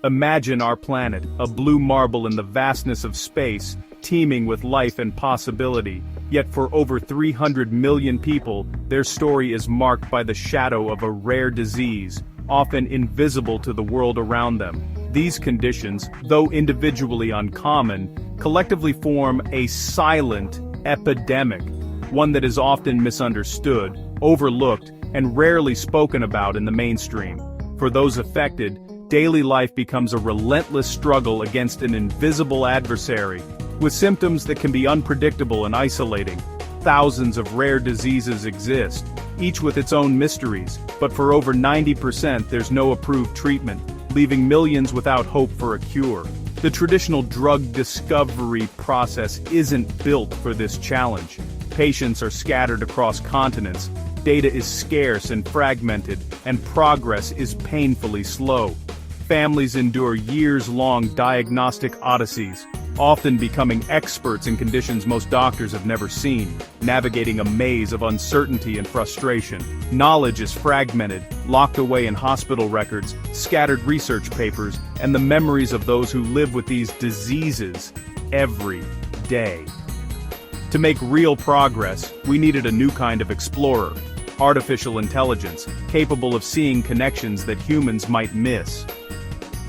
Imagine our planet, a blue marble in the vastness of space, teeming with life and possibility. Yet for over 300 million people, their story is marked by the shadow of a rare disease, often invisible to the world around them. These conditions, though individually uncommon, collectively form a silent epidemic, one that is often misunderstood, overlooked, and rarely spoken about in the mainstream. For those affected, daily life becomes a relentless struggle against an invisible adversary, with symptoms that can be unpredictable and isolating. Thousands of rare diseases exist, each with its own mysteries, but for over 90% there's no approved treatment, leaving millions without hope for a cure. The traditional drug discovery process isn't built for this challenge. Patients are scattered across continents, data is scarce and fragmented, and progress is painfully slow. Families endure years-long diagnostic odysseys, often becoming experts in conditions most doctors have never seen, navigating a maze of uncertainty and frustration. Knowledge is fragmented, locked away in hospital records, scattered research papers, and the memories of those who live with these diseases every day. To make real progress, we needed a new kind of explorer, artificial intelligence, capable of seeing connections that humans might miss.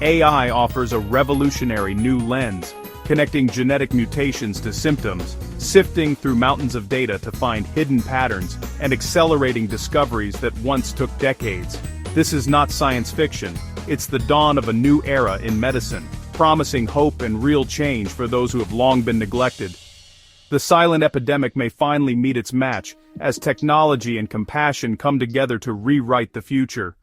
AI offers a revolutionary new lens, connecting genetic mutations to symptoms, sifting through mountains of data to find hidden patterns, and accelerating discoveries that once took decades. This is not science fiction, it's the dawn of a new era in medicine, promising hope and real change for those who have long been neglected. The silent epidemic may finally meet its match, as technology and compassion come together to rewrite the future.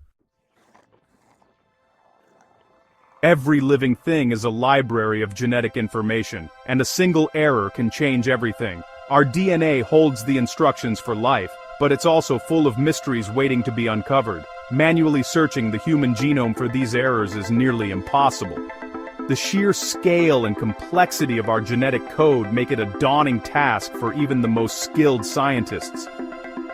Every living thing is a library of genetic information, and a single error can change everything. Our DNA holds the instructions for life, but it's also full of mysteries waiting to be uncovered. Manually searching the human genome for these errors is nearly impossible. The sheer scale and complexity of our genetic code make it a daunting task for even the most skilled scientists.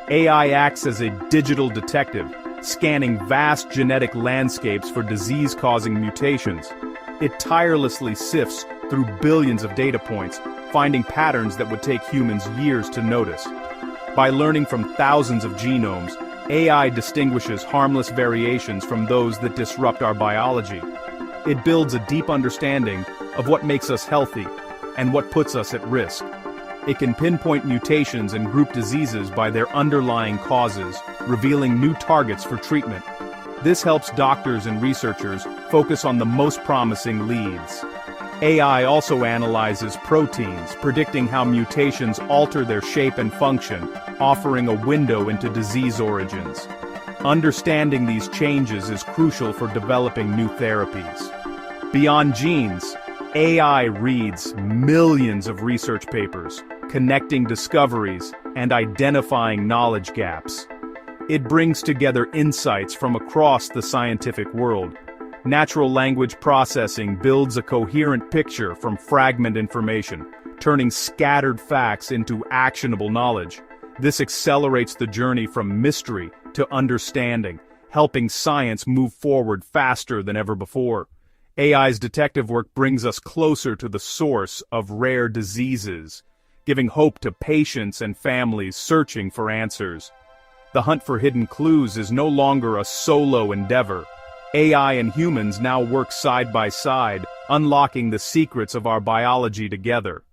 AI acts as a digital detective, scanning vast genetic landscapes for disease-causing mutations. It tirelessly sifts through billions of data points, finding patterns that would take humans years to notice. By learning from thousands of genomes, AI distinguishes harmless variations from those that disrupt our biology. It builds a deep understanding of what makes us healthy and what puts us at risk. It can pinpoint mutations and group diseases by their underlying causes, revealing new targets for treatment. This helps doctors and researchers focus on the most promising leads. AI also analyzes proteins, predicting how mutations alter their shape and function, offering a window into disease origins. Understanding these changes is crucial for developing new therapies. Beyond genes, AI reads millions of research papers, connecting discoveries and identifying knowledge gaps. It brings together insights from across the scientific world. Natural language processing builds a coherent picture from fragment information, turning scattered facts into actionable knowledge. This accelerates the journey from mystery to understanding, helping science move forward faster than ever before. AI's detective work brings us closer to the source of rare diseases, giving hope to patients and families searching for answers. The hunt for hidden clues is no longer a solo endeavor. AI and humans now work side by side, unlocking the secrets of our biology together.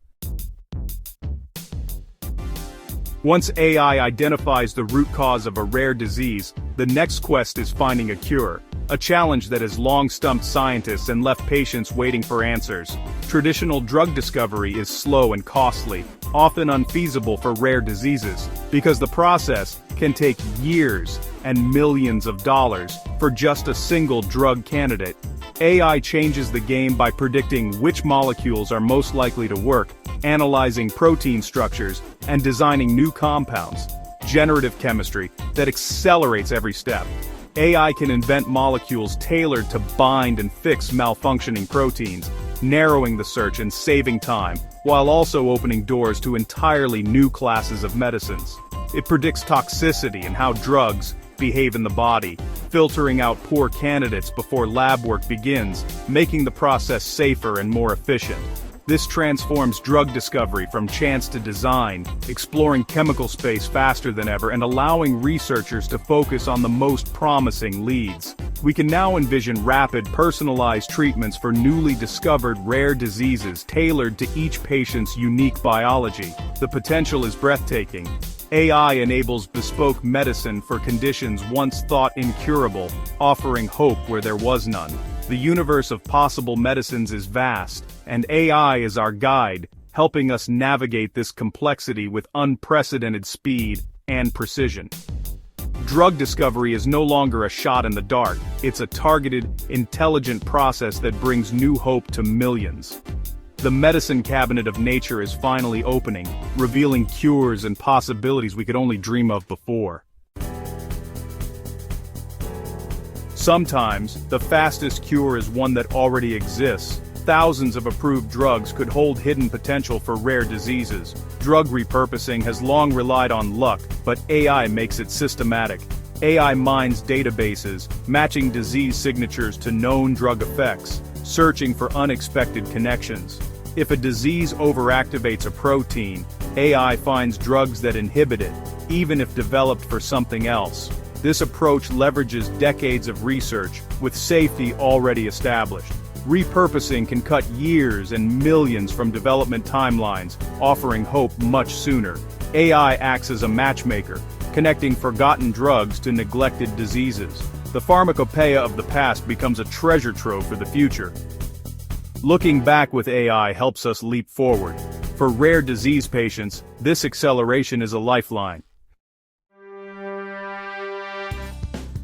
Once AI identifies the root cause of a rare disease, the next quest is finding a cure, a challenge that has long stumped scientists and left patients waiting for answers. Traditional drug discovery is slow and costly, often unfeasible for rare diseases, because the process can take years and millions of dollars for just a single drug candidate. AI changes the game by predicting which molecules are most likely to work, analyzing protein structures, and designing new compounds. Generative chemistry that accelerates every step. AI can invent molecules tailored to bind and fix malfunctioning proteins, narrowing the search and saving time, while also opening doors to entirely new classes of medicines. It predicts toxicity and how drugs behave in the body, filtering out poor candidates before lab work begins, making the process safer and more efficient. This transforms drug discovery from chance to design, exploring chemical space faster than ever and allowing researchers to focus on the most promising leads. We can now envision rapid, personalized treatments for newly discovered rare diseases tailored to each patient's unique biology. The potential is breathtaking. AI enables bespoke medicine for conditions once thought incurable, offering hope where there was none. The universe of possible medicines is vast, and AI is our guide, helping us navigate this complexity with unprecedented speed and precision. Drug discovery is no longer a shot in the dark, it's a targeted, intelligent process that brings new hope to millions. The medicine cabinet of nature is finally opening, revealing cures and possibilities we could only dream of before. Sometimes, the fastest cure is one that already exists. Thousands of approved drugs could hold hidden potential for rare diseases. Drug repurposing has long relied on luck, but AI makes it systematic. AI mines databases, matching disease signatures to known drug effects, searching for unexpected connections. If a disease overactivates a protein, AI finds drugs that inhibit it, even if developed for something else. This approach leverages decades of research, with safety already established. Repurposing can cut years and millions from development timelines, offering hope much sooner. AI acts as a matchmaker, connecting forgotten drugs to neglected diseases. The pharmacopoeia of the past becomes a treasure trove for the future. Looking back with AI helps us leap forward. For rare disease patients, this acceleration is a lifeline.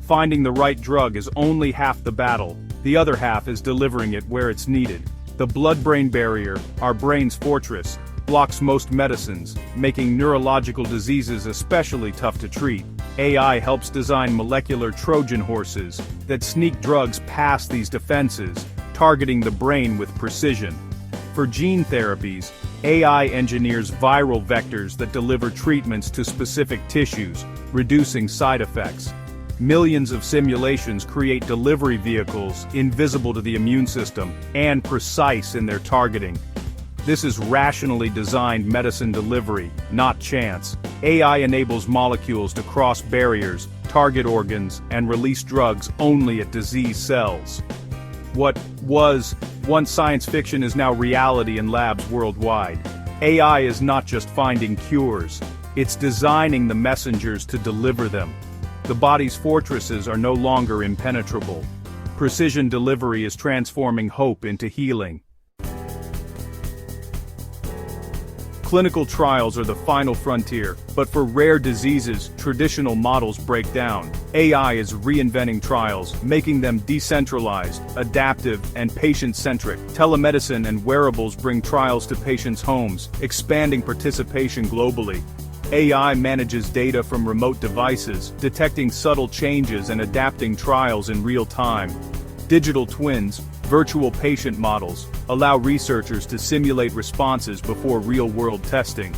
Finding the right drug is only half the battle, the other half is delivering it where it's needed. The blood-brain barrier, our brain's fortress, blocks most medicines, making neurological diseases especially tough to treat. AI helps design molecular Trojan horses that sneak drugs past these defenses, targeting the brain with precision. For gene therapies, AI engineers viral vectors that deliver treatments to specific tissues, reducing side effects. Millions of simulations create delivery vehicles invisible to the immune system and precise in their targeting. This is rationally designed medicine delivery, not chance. AI enables molecules to cross barriers, target organs, and release drugs only at disease cells. What was once science fiction is now reality in labs worldwide. AI is not just finding cures, it's designing the messengers to deliver them. The body's fortresses are no longer impenetrable. Precision delivery is transforming hope into healing. Clinical trials are the final frontier, but for rare diseases, traditional models break down. AI is reinventing trials, making them decentralized, adaptive, and patient-centric. Telemedicine and wearables bring trials to patients' homes, expanding participation globally. AI manages data from remote devices, detecting subtle changes and adapting trials in real time. Digital twins, virtual patient models, allow researchers to simulate responses before real-world testing.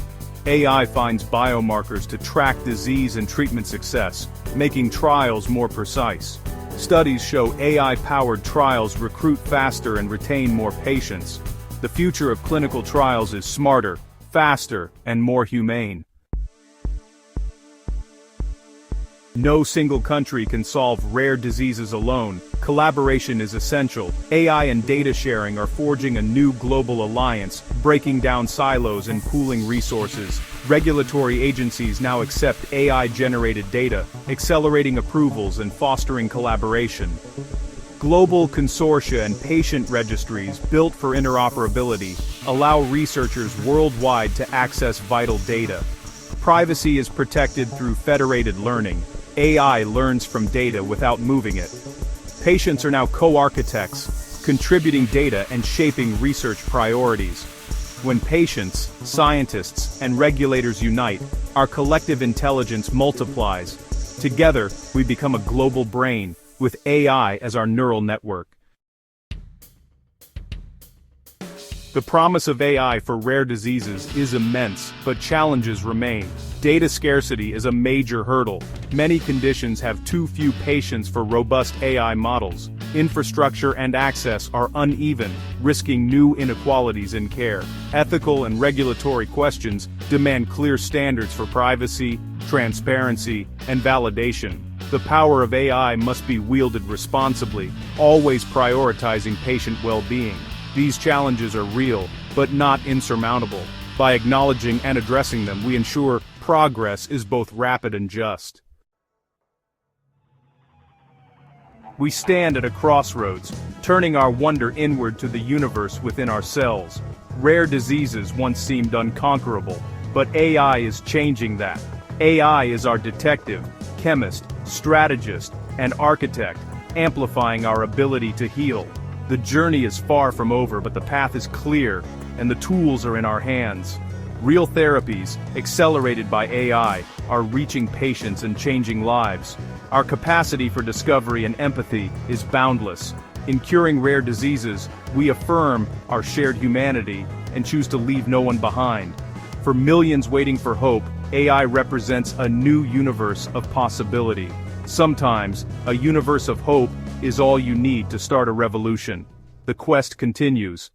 AI finds biomarkers to track disease and treatment success, making trials more precise. Studies show AI-powered trials recruit faster and retain more patients. The future of clinical trials is smarter, faster, and more humane. No single country can solve rare diseases alone. Collaboration is essential. AI and data sharing are forging a new global alliance, breaking down silos and pooling resources. Regulatory agencies now accept AI-generated data, accelerating approvals and fostering collaboration. Global consortia and patient registries built for interoperability allow researchers worldwide to access vital data. Privacy is protected through federated learning. AI learns from data without moving it. Patients are now co-architects, contributing data and shaping research priorities. When patients, scientists, and regulators unite, our collective intelligence multiplies. Together, we become a global brain, with AI as our neural network. The promise of AI for rare diseases is immense, but challenges remain. Data scarcity is a major hurdle. Many conditions have too few patients for robust AI models. Infrastructure and access are uneven, risking new inequalities in care. Ethical and regulatory questions demand clear standards for privacy, transparency, and validation. The power of AI must be wielded responsibly, always prioritizing patient well-being. These challenges are real, but not insurmountable. By acknowledging and addressing them, we ensure progress is both rapid and just. We stand at a crossroads, turning our wonder inward to the universe within ourselves. Rare diseases once seemed unconquerable, but AI is changing that. AI is our detective, chemist, strategist, and architect, amplifying our ability to heal. The journey is far from over, but the path is clear, and the tools are in our hands. Real therapies, accelerated by AI, are reaching patients and changing lives. Our capacity for discovery and empathy is boundless. In curing rare diseases, we affirm our shared humanity and choose to leave no one behind. For millions waiting for hope, AI represents a new universe of possibility. Sometimes, a universe of hope is all you need to start a revolution. The quest continues,